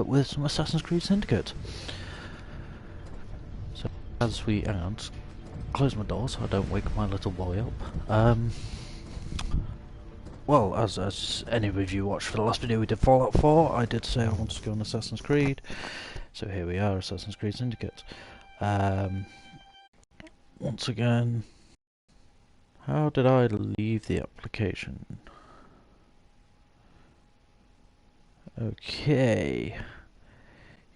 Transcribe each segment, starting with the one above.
with some Assassin's Creed Syndicate. So as we hang on, close my door so I don't wake my little boy up. Well, as any of you watched for the last video we did Fallout 4, I did say I wanted to go on Assassin's Creed. So here we are, Assassin's Creed Syndicate. Once again, how did I leave the application? Okay,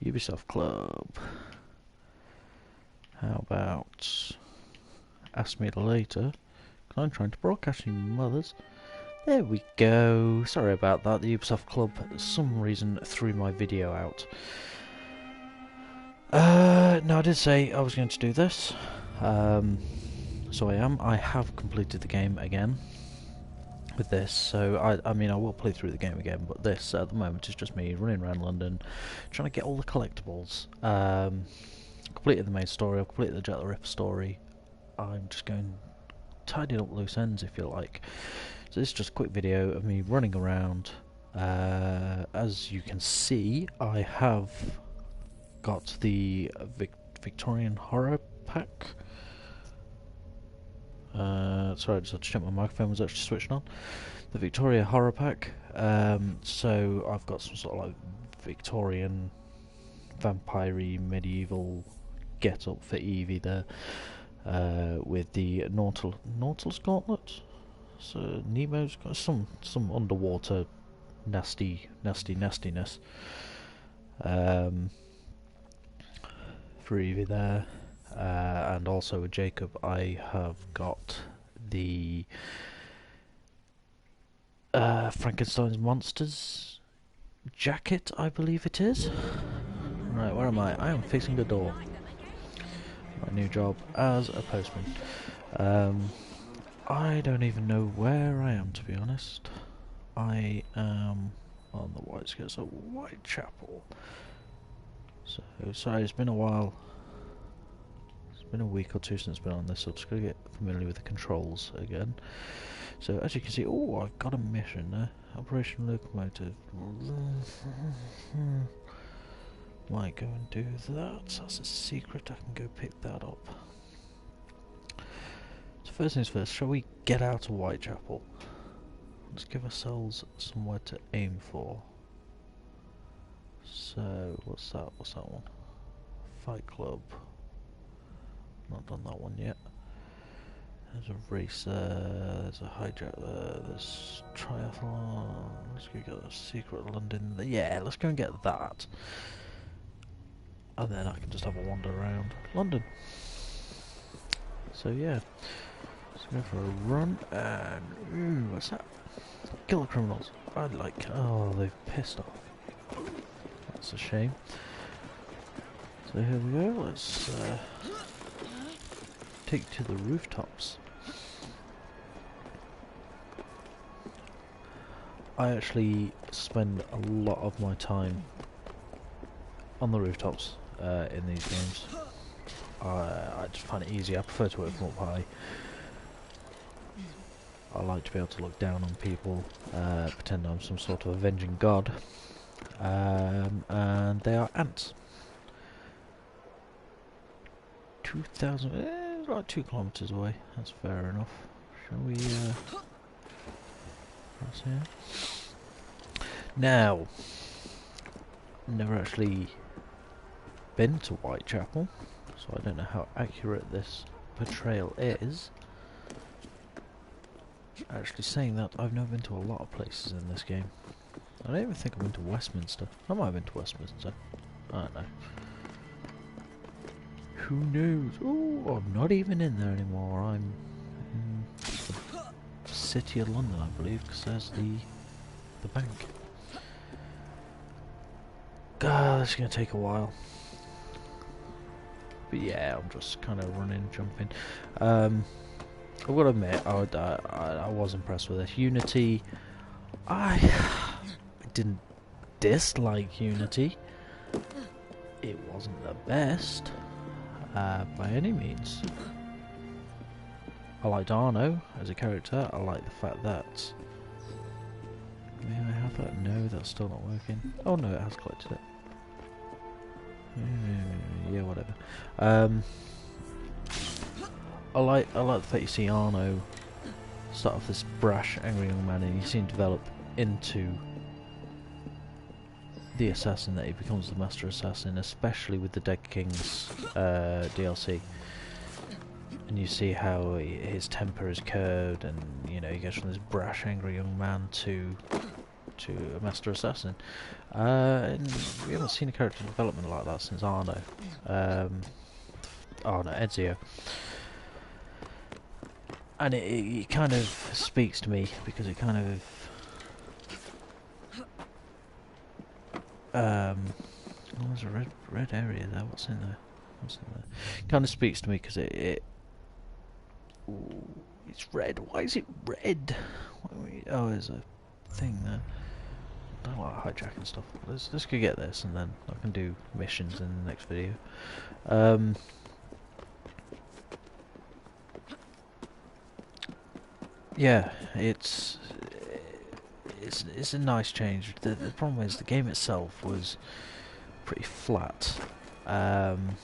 Ubisoft Club. How about ask me later? Because I'm trying to broadcast you mothers. There we go. Sorry about that. The Ubisoft Club, for some reason, threw my video out. No, I did say I was going to do this. So I am. I have completed the game again with this. So I mean, I will play through the game again, but this at the moment is just me running around London, trying to get all the collectibles. Completed the main story. I've completed the Jet the Ripper story. I'm just going tidying up loose ends, if you like. So this is just a quick video of me running around. As you can see, I have got the Victorian Horror Pack. Sorry, I just had to check my microphone was actually switched on. The Victoria Horror Pack. So I've got some sort of like Victorian vampire-y medieval get-up for Evie there. With the Nautilus Gauntlet. So Nemo's got some underwater nastiness. For Evie there. And also with Jacob I have got the Frankenstein's Monsters jacket, I believe it is. Right, where am I? I am facing the door. My new job as a postman. I don't even know where I am, to be honest. I am on the outskirts of Whitechapel. So, sorry, it's been a while. It's been a week or two since I've been on this, so I'm just going to get familiar with the controls again. So, as you can see, oh, I've got a mission there. Operation Locomotive. Might go and do that. That's a secret. I can go pick that up. So first things first, shall we get out of Whitechapel? Let's give ourselves somewhere to aim for. So, what's that? What's that one? Fight Club. Not done that one yet. There's a race there, there's a hijack there, there's triathlon. Let's go get a secret London. Yeah, let's go and get that. And then I can just have a wander around London. So yeah, let's go for a run and ooh, what's that? Kill the criminals. I like. Oh, they've pissed off. That's a shame. So here we go. Let's take to the rooftops. I actually spend a lot of my time on the rooftops in these games. I just find it easy. I prefer to work from up high. I like to be able to look down on people, pretend I'm some sort of avenging god, and they are ants. 2,000, it's like 2 kilometers away. That's fair enough. Shall we? That's here. Now, never actually been to Whitechapel, so I don't know how accurate this portrayal is. Actually saying that, I've never been to a lot of places in this game. I don't even think I've been to Westminster. I might have been to Westminster. I don't know. Who knows? Oh, I'm not even in there anymore. I'm in the City of London, I believe, because there's the bank. God, this is going to take a while. But yeah, I'm just kind of running, jumping. I've got to admit, I was impressed with this. Unity, I didn't dislike Unity. It wasn't the best, by any means. I liked Arno as a character. I like the fact that May I have that? No, that's still not working. Oh no, it has collected it. Yeah, whatever. I like the fact you see Arno start off this brash, angry young man, and you see him develop into the assassin that he becomes, the master assassin, especially with the Dead King's DLC. And you see how his temper is curbed, and you know he goes from this brash, angry young man to a master assassin. And we haven't seen a character development like that since Arno. Ezio. And it kind of speaks to me because it kind of oh, there's a red area there. What's in there? What's in there? It kind of speaks to me because ooh, it's red. Why is it red? Oh, there's a thing there. I don't like hijacking stuff. Let's go get this, and then I can do missions in the next video. Yeah, it's a nice change. The problem is the game itself was pretty flat, and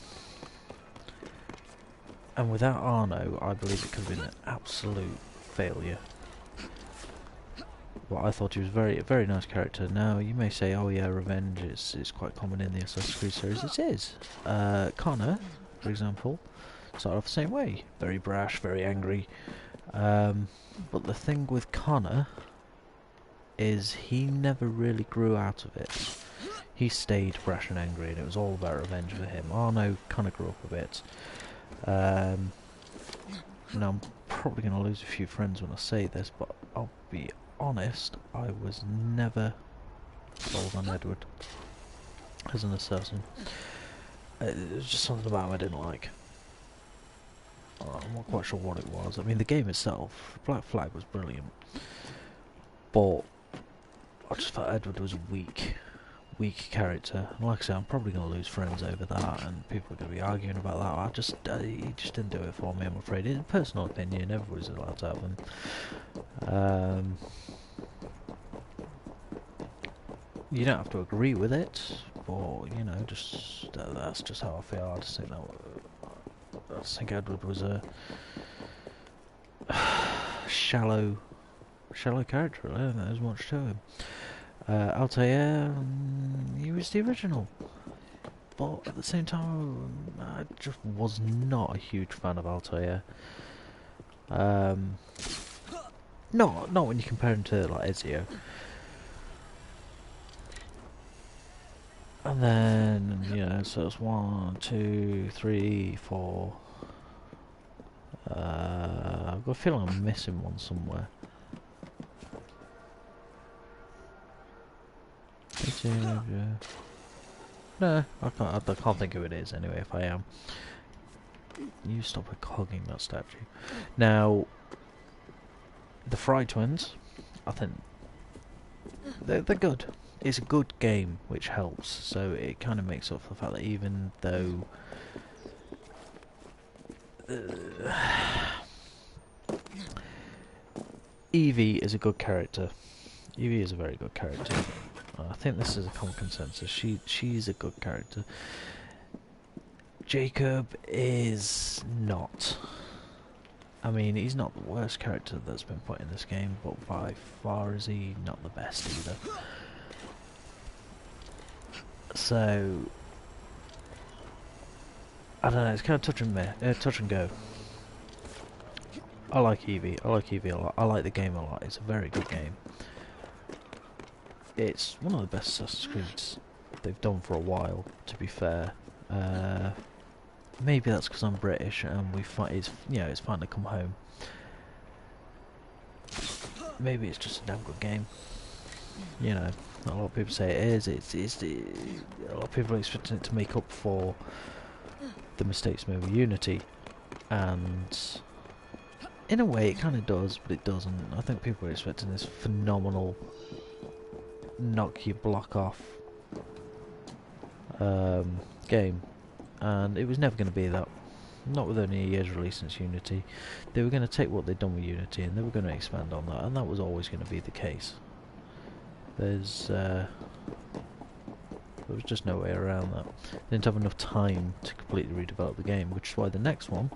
without Arno, I believe it could have been an absolute failure. But I thought he was a very nice character. Now you may say, oh yeah, revenge is quite common in the Assassin's Creed series. It is. Connor, for example, started off the same way. Very brash, very angry. But the thing with Connor is he never really grew out of it. He stayed brash and angry, and it was all about revenge for him. Arno kind of grew up a bit. Now I'm probably going to lose a few friends when I say this, but I'll be honest, I was never sold on Edward as an assassin. It was just something about him I didn't like. I'm not quite sure what it was. I mean, the game itself, Black Flag, was brilliant, but I just felt Edward was a weak character. And like I said, I'm probably going to lose friends over that, and people are going to be arguing about that. He just didn't do it for me, I'm afraid. In personal opinion, everybody's allowed to have them. You don't have to agree with it, but you know, that's just how I feel. I just think Edward was a shallow character. I don't think there's much to him. Altair, he was the original, but at the same time, I just was not a huge fan of Altair. Not when you compare him to like Ezio. And then, you know, so it's 1, 2, 3, 4. I've got a feeling I'm missing one somewhere. No, I can't think who it is anyway, if I am. You stop hogging that statue. Now, the Fry twins, I think they're good. It's a good game, which helps, so it kind of makes up for the fact that even though Evie is a good character, Evie is a very good character. I think this is a common consensus. She's a good character. Jacob is not. I mean, he's not the worst character that's been put in this game, but by far is he not the best either. So I don't know. It's kind of touch and go. I like Evie. I like Evie a lot. I like the game a lot. It's a very good game. It's one of the best Assassin's Creeds they've done for a while, to be fair. Maybe that's because I'm British and it's fun to come home. Maybe it's just a damn good game. You know, a lot of people say it is. A lot of people are expecting it to make up for the mistakes made with Unity, and in a way it kind of does, but it doesn't. I think people are expecting this phenomenal knock your block off game, and it was never going to be that. Not with only a year's release since Unity. They were going to take what they'd done with Unity and they were going to expand on that, and that was always going to be the case. There was just no way around that. They didn't have enough time to completely redevelop the game, which is why the next one,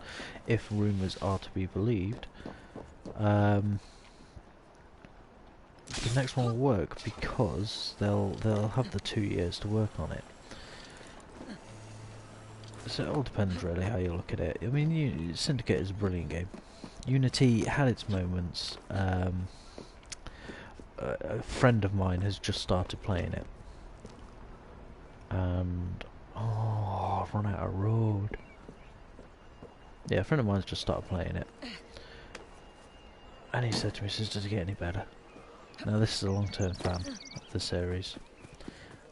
if rumours are to be believed, the next one will work because they'll have the 2 years to work on it. So it all depends really how you look at it. I mean, Syndicate is a brilliant game. Unity had its moments. A friend of mine has just started playing it, and I've run out of road. Yeah, a friend of mine's just started playing it, and he said to me, "Does it get any better?" Now this is a long-term fan of the series,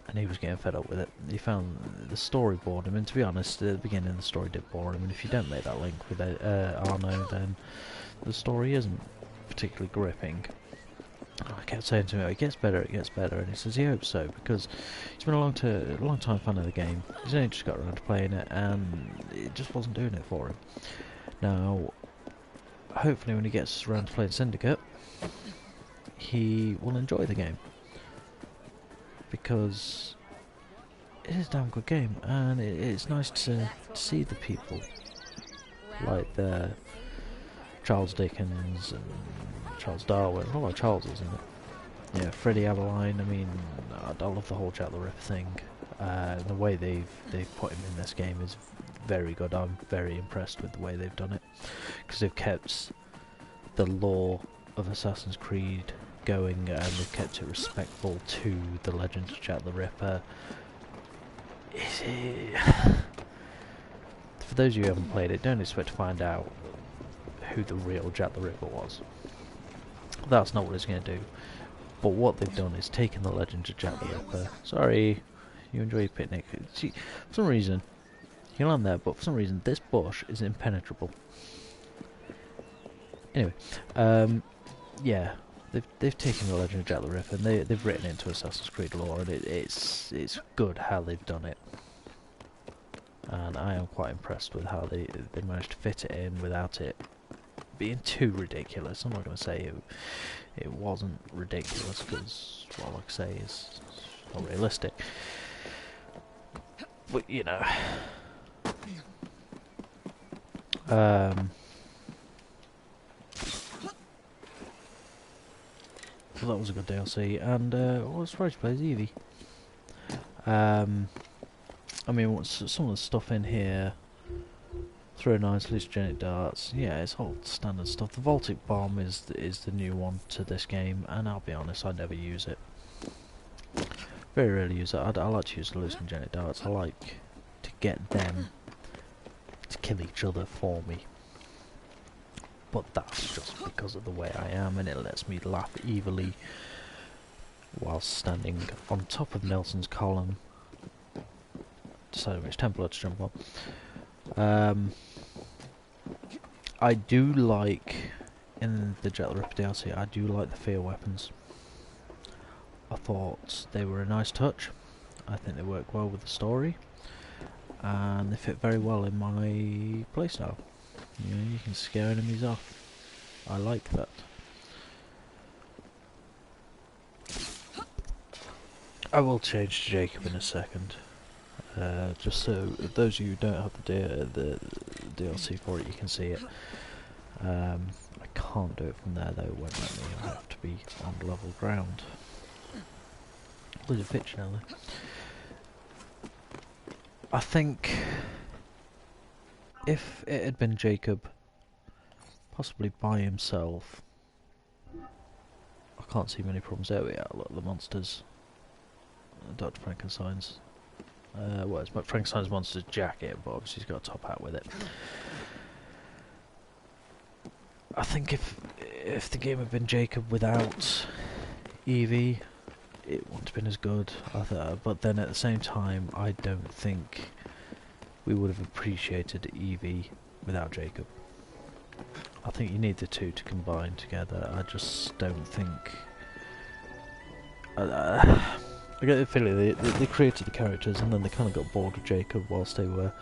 and he was getting fed up with it. He found the story bored him, and to be honest, at the beginning the story did bore him, and if you don't make that link with Arno, then the story isn't particularly gripping. I kept saying to him, it gets better, and he says he hopes so, because he's been a long time fan of the game. He's only just got around to playing it, and it just wasn't doing it for him. Now, hopefully when he gets around to playing Syndicate, he will enjoy the game, because it is a damn good game, and it's nice to see the people like the Charles Dickens and Charles Darwin. A lot of Charleses in it. Yeah, Freddie Aberline. I mean, I love the whole Jack the Ripper thing. The way they've put him in this game is very good. I'm very impressed with the way they've done it, because they've kept the lore of Assassin's Creed going, and they've kept it respectful to the legend of Jack the Ripper. For those of you who haven't played it, don't expect to find out who the real Jack the Ripper was. That's not what it's going to do. But what they've done is taken the legend of Jack the Ripper. Sorry, you enjoy your picnic. See, for some reason, you can land there, but for some reason this bush is impenetrable. Anyway, yeah, they've taken the legend of Jack the Ripper and they've written it into Assassin's Creed lore, and it's good how they've done it. And I am quite impressed with how they managed to fit it in without it being too ridiculous. I'm not going to say it wasn't ridiculous, because, well, like I say, it's not realistic. But, you know, so that was a good DLC, and well, it's surprised to play as Evie. I mean, some of the stuff in here, throw knives, hallucinogenic darts, yeah, it's all standard stuff. The Voltic Bomb is the new one to this game, and I'll be honest, I never use it. Very rarely use it. I like to use hallucinogenic darts. I like to get them to kill each other for me. But that's just because of the way I am, and it lets me laugh evilly whilst standing on top of Nelson's column, deciding which Templar to jump on. I do like, in the Jack the Ripper DLC, I do like the fear weapons. I thought they were a nice touch. I think they work well with the story, and they fit very well in my playstyle. You know, you can scare enemies off. I like that. I will change to Jacob in a second. Just so those of you who don't have the DLC for it, you can see it. I can't do it from there though, it won't let me. I have to be on level ground. There's a pitch now though. I think if it had been Jacob, possibly by himself, I can't see many problems. There we are, look, the monsters. Dr. Frankenstein's. Well, it's Frankenstein's monster's jacket, but obviously he's got a top hat with it. I think if the game had been Jacob without Evie, it wouldn't have been as good. But then at the same time, I don't think we would have appreciated Evie without Jacob. I think you need the two to combine together. I just don't think. I get the feeling they created the characters and then they kind of got bored with Jacob whilst they were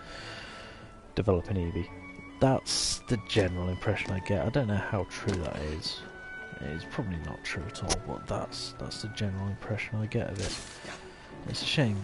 developing Evie. That's the general impression I get. I don't know how true that is. It's probably not true at all, but that's the general impression I get of it. It's a shame,